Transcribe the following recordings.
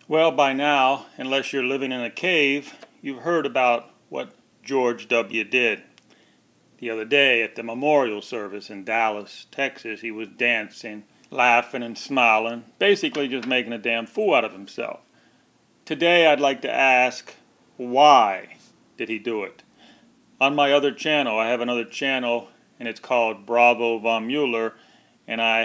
Well, by now, unless you're living in a cave, you've heard about what George W. did. The other day at the memorial service in Dallas, Texas, he was dancing, laughing and smiling, basically just making a damn fool out of himself. Today I'd like to ask, why did he do it? On my other channel, I have another channel, and it's called Bravo von Mueller, and I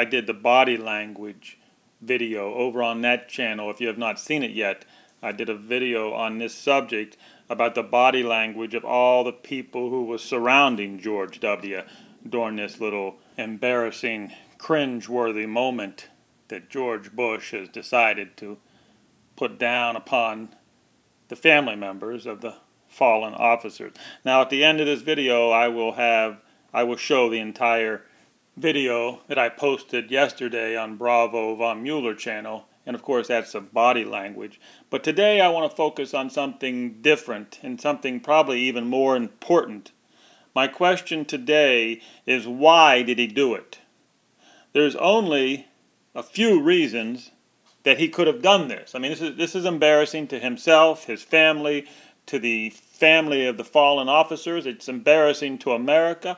did the body language video over on that channel. If you have not seen it yet, I did a video on this subject about the body language of all the people who were surrounding George W. during this little embarrassing, cringe-worthy moment that George Bush has decided to put down upon the family members of the fallen officers. Now, at the end of this video, I will show the entire video that I posted yesterday on Bravo von Mueller channel, and of course that's the body language. But today I want to focus on something different and something probably even more important. My question today is, why did he do it? There's only a few reasons that he could have done this. I mean, this is embarrassing to himself, his family, to the family of the fallen officers. It's embarrassing to America.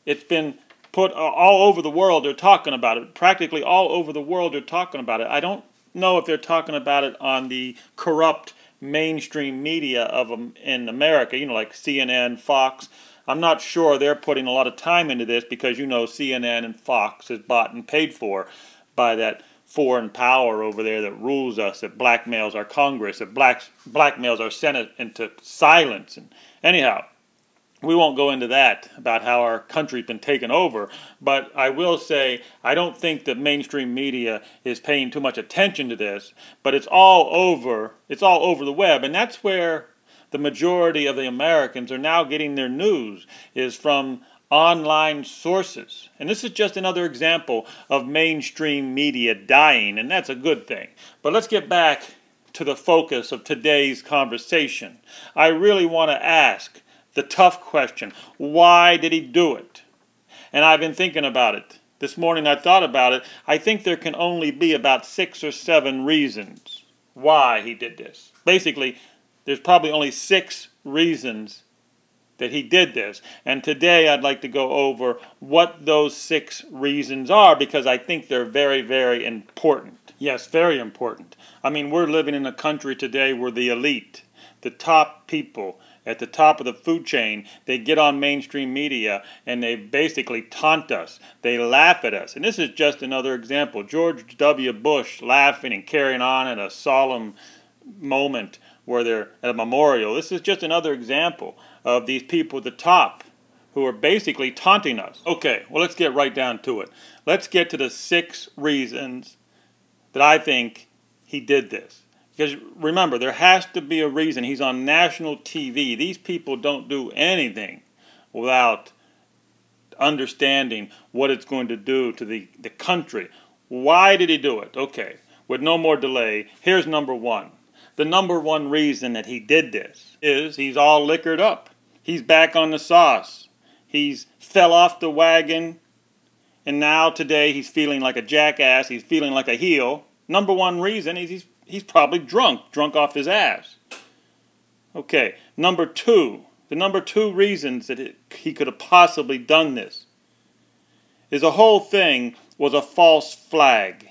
It's been put all over the world. They're talking about it. Practically all over the world they're talking about it. I don't know if they're talking about it on the corrupt mainstream media in America, like CNN, Fox. I'm not sure they're putting a lot of time into this because, CNN and Fox is bought and paid for by that foreign power over there that rules us, that blackmails our Congress, that blackmails our Senate into silence. And anyhow, we won't go into that about how our country's been taken over, but I will say I don't think that mainstream media is paying too much attention to this, but it's all over the web, and that's where the majority of the Americans are now getting their news, is from online sources. And this is just another example of mainstream media dying, and that's a good thing. But let's get back to the focus of today's conversation. I really want to ask the tough question, why did he do it? And I've been thinking about it. This morning I thought about it. I think there can only be about 6 or 7 reasons why he did this. Basically, there's probably only 6 reasons that he did this. And today I'd like to go over what those 6 reasons are, because I think they're very, very important. Yes, very important. I mean, we're living in a country today where the elite, the top people at the top of the food chain, they get on mainstream media and they basically taunt us. They laugh at us. And this is just another example. George W. Bush laughing and carrying on at a solemn moment where they're at a memorial. This is just another example of these people at the top who are basically taunting us. Okay, well, let's get right down to it. Let's get to the 6 reasons that I think he did this. Because remember, there has to be a reason. He's on national TV. These people don't do anything without understanding what it's going to do to the country. Why did he do it? Okay, with no more delay, here's number 1. The number 1 reason that he did this is he's all liquored up. He's back on the sauce. He's fell off the wagon, and now today he's feeling like a jackass. He's feeling like a heel. Number 1 reason is he's probably drunk off his ass. Okay, number 2. The number 2 reasons that he could have possibly done this is the whole thing was a false flag.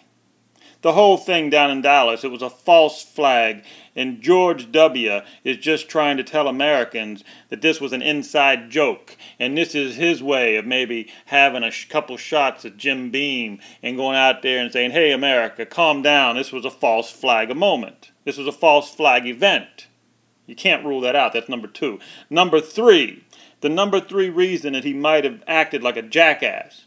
The whole thing down in Dallas, it was a false flag, and George W. is just trying to tell Americans that this was an inside joke, and this is his way of maybe having a couple shots at Jim Beam and going out there and saying, hey, America, calm down, this was a false flag moment. This was a false flag event. You can't rule that out. That's number 2. Number 3, the number 3 reason that he might have acted like a jackass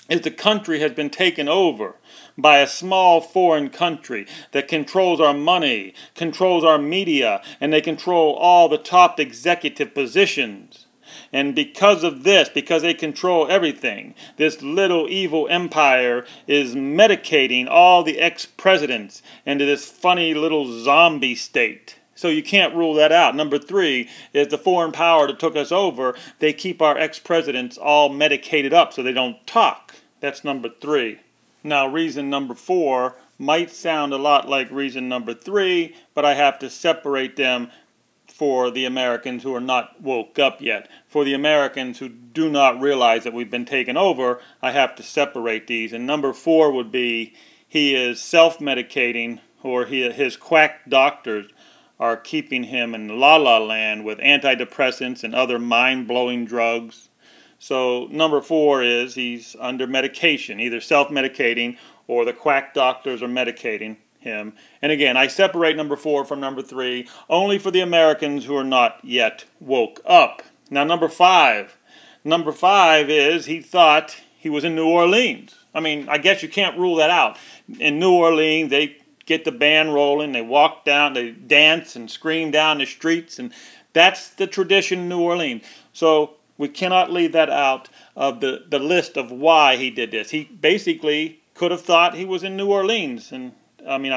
is the country has been taken over by a small foreign country that controls our money, controls our media, and they control all the top executive positions. And because of this, because they control everything, this little evil empire is medicating all the ex-presidents into this funny little zombie state. So you can't rule that out. Number 3 is the foreign power that took us over. They keep our ex-presidents all medicated up so they don't talk. That's number 3. Now, reason number 4 might sound a lot like reason number 3, but I have to separate them for the Americans who are not woke up yet. For the Americans who do not realize that we've been taken over, I have to separate these. And number 4 would be he is self-medicating, or his quack doctors are keeping him in la-la land with antidepressants and other mind-blowing drugs. So number 4 is he's under medication, either self-medicating or the quack doctors are medicating him. And again, I separate number 4 from number 3 only for the Americans who are not yet woke up. Now number 5. Number 5 is he thought he was in New Orleans. I mean, I guess you can't rule that out. In New Orleans, they get the band rolling, they walk down, they dance and scream down the streets, and that's the tradition in New Orleans. So we cannot leave that out of the list of why he did this. He basically could have thought he was in New Orleans, and I mean,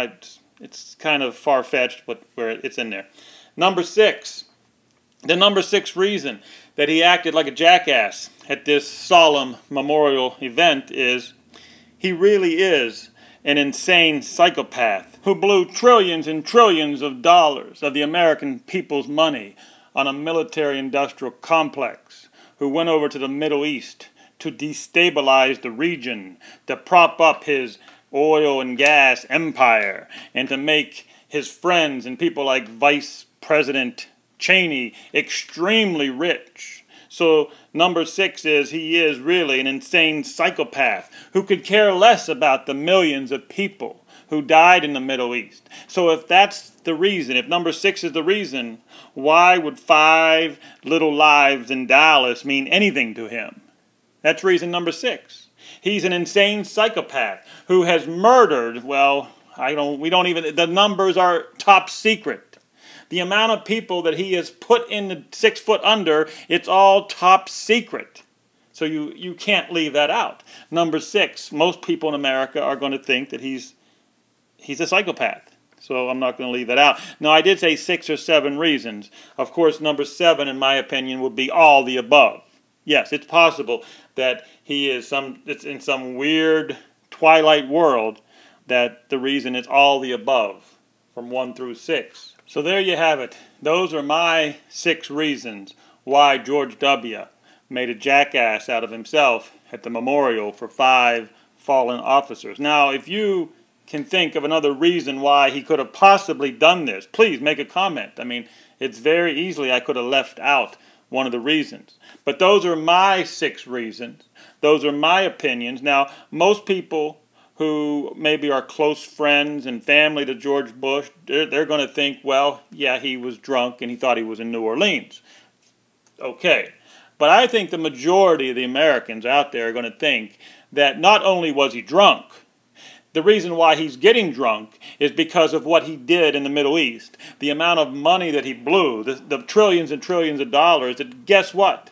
it's kind of far-fetched, but where it's in there. Number 6. The number 6 reason that he acted like a jackass at this solemn memorial event is he really is an insane psychopath who blew trillions and trillions of dollars of the American people's money on a military-industrial complex, who went over to the Middle East to destabilize the region, to prop up his oil and gas empire, and to make his friends and people like Vice President Cheney extremely rich. So number 6 is he is really an insane psychopath who could care less about the millions of people who died in the Middle East. So if that's the reason, if number 6 is the reason, why would 5 little lives in Dallas mean anything to him? That's reason number 6. He's an insane psychopath who has murdered, well, we don't even, the numbers are top secret. The amount of people that he has put in the 6 foot under, it's all top secret. So you can't leave that out. Number 6, most people in America are going to think that he's a psychopath. So I'm not going to leave that out. Now, I did say 6 or 7 reasons. Of course, number 7, in my opinion, would be all the above. Yes, it's possible that he is it's in some weird twilight world that the reason is all the above, from 1 through 6. So there you have it. Those are my 6 reasons why George W. made a jackass out of himself at the memorial for 5 fallen officers. Now, if you can think of another reason why he could have possibly done this, please make a comment. I mean, it's very easily I could have left out one of the reasons. But those are my 6 reasons. Those are my opinions. Now, most people who maybe are close friends and family to George Bush, they're going to think, well, yeah, he was drunk and he thought he was in New Orleans. Okay. But I think the majority of the Americans out there are going to think that not only was he drunk, the reason why he's getting drunk is because of what he did in the Middle East. The amount of money that he blew, the trillions and trillions of dollars, that guess what?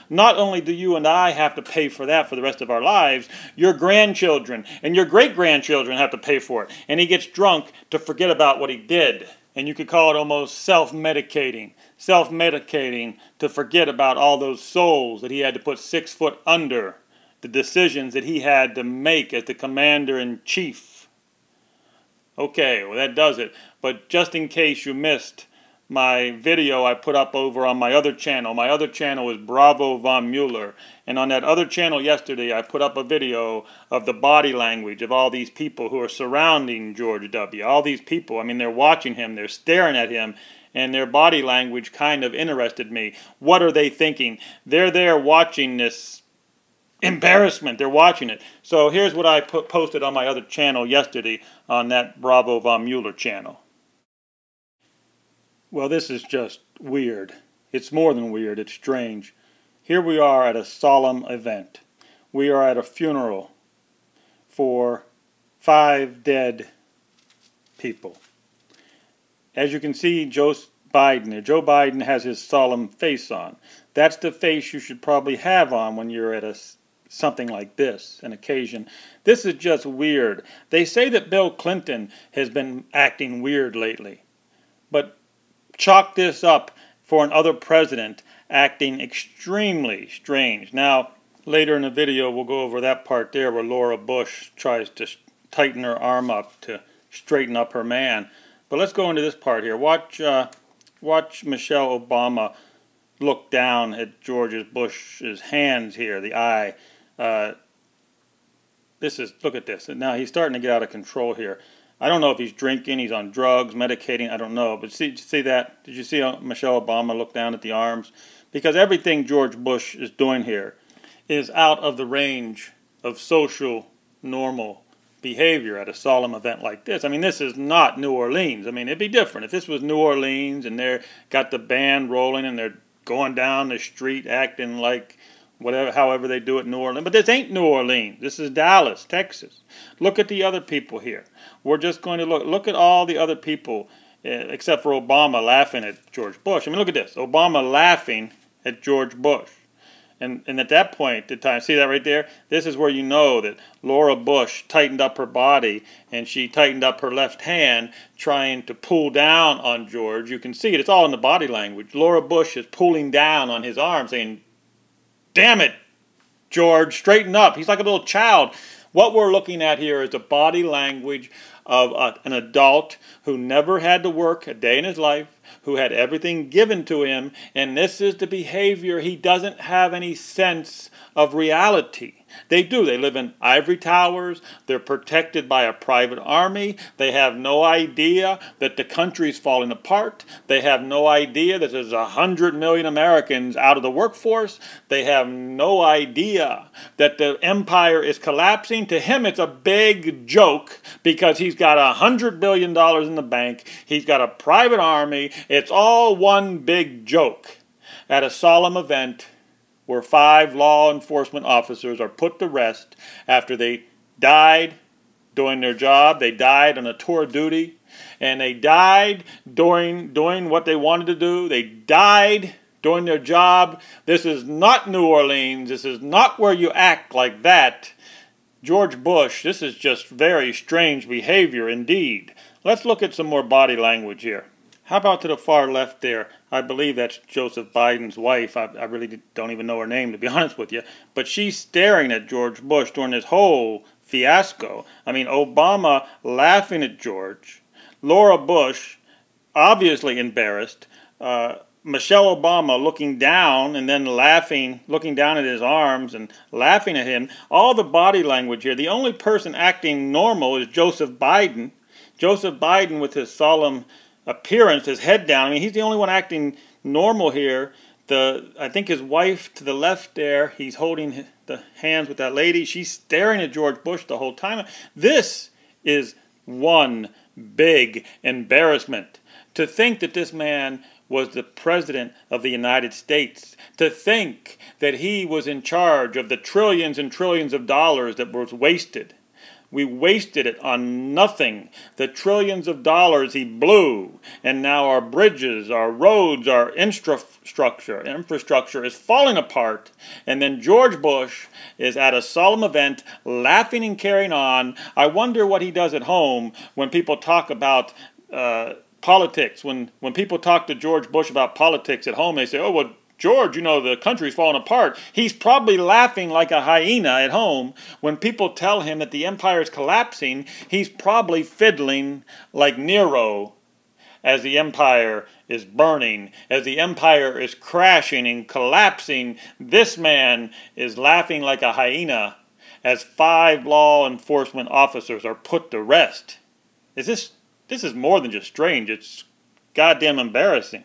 Not only do you and I have to pay for that for the rest of our lives, your grandchildren and your great-grandchildren have to pay for it. And he gets drunk to forget about what he did. And you could call it almost self-medicating. Self-medicating to forget about all those souls that he had to put 6 foot under. The decisions that he had to make as the commander-in-chief. Okay, well that does it. But just in case you missed my video I put up over on my other channel is Bravo von Mueller. And on that other channel yesterday I put up a video of the body language of all these people who are surrounding George W. All these people, I mean, they're watching him, they're staring at him, and their body language kind of interested me. What are they thinking? They're there watching this embarrassment. They're watching it. So here's what I posted on my other channel yesterday on that Bravo von Mueller channel. Well, this is just weird. It's more than weird. It's strange. Here we are at a solemn event. We are at a funeral for 5 dead people. As you can see, Joe Biden has his solemn face on. That's the face you should probably have on when you're at something like this, an occasion. This is just weird. They say that Bill Clinton has been acting weird lately. But chalk this up for another president acting extremely strange. Now, later in the video, we'll go over that part there where Laura Bush tries to tighten her arm up to straighten up her man. But let's go into this part here. Watch Michelle Obama look down at George Bush's hands here, the eye. Look at this. Now he's starting to get out of control here. I don't know if he's drinking, he's on drugs, medicating, I don't know. But see that? Did you see Michelle Obama look down at the arms? Because everything George Bush is doing here is out of the range of social, normal behavior at a solemn event like this. I mean, this is not New Orleans. I mean, it'd be different if this was New Orleans and they're got the band rolling and they're going down the street acting like whatever, however they do it in New Orleans. But this ain't New Orleans. This is Dallas, Texas. Look at the other people here. We're just going to look at all the other people except for Obama laughing at George Bush. I mean, look at this. Obama laughing at George Bush. And at that point in time, see that right there? This is where you know that Laura Bush tightened up her body and she tightened up her left hand trying to pull down on George. You can see it. It's all in the body language. Laura Bush is pulling down on his arm saying, "Damn it, George, straighten up." He's like a little child. What we're looking at here is the body language of an adult who never had to work a day in his life, who had everything given to him, and this is the behavior. He doesn't have any sense of reality. They do. They live in ivory towers. They're protected by a private army. They have no idea that the country's falling apart. They have no idea that there's 100 million Americans out of the workforce. They have no idea that the empire is collapsing. To him, it's a big joke because he's got $100 billion in the bank. He's got a private army. It's all one big joke at a solemn event where 5 law enforcement officers are put to rest after they died doing their job. They died on a tour of duty, and they died doing what they wanted to do. They died doing their job. This is not New Orleans. This is not where you act like that. George Bush, this is just very strange behavior indeed. Let's look at some more body language here. How about to the far left there? I believe that's Joseph Biden's wife. I really don't even know her name, to be honest with you. But she's staring at George Bush during this whole fiasco. I mean, Obama laughing at George. Laura Bush, obviously embarrassed. Michelle Obama looking down and then laughing, looking down at his arms and laughing at him. All the body language here. The only person acting normal is Joseph Biden. Joseph Biden with his solemn appearance, his head down. I mean, he's the only one acting normal here. I think his wife to the left there, he's holding the hands with that lady. She's staring at George Bush the whole time. This is one big embarrassment. To think that this man was the President of the United States. To think that he was in charge of the trillions and trillions of dollars that was wasted. We wasted it on nothing. The trillions of dollars he blew, and now our bridges, our roads, our infrastructure is falling apart. And then George Bush is at a solemn event, laughing and carrying on. I wonder what he does at home when people talk about politics. When people talk to George Bush about politics at home, they say, "Oh, well, George, you know, the country's falling apart." He's probably laughing like a hyena at home. When people tell him that the empire is collapsing, he's probably fiddling like Nero as the empire is burning, as the empire is crashing and collapsing. This man is laughing like a hyena as 5 law enforcement officers are put to rest. This is more than just strange. It's goddamn embarrassing.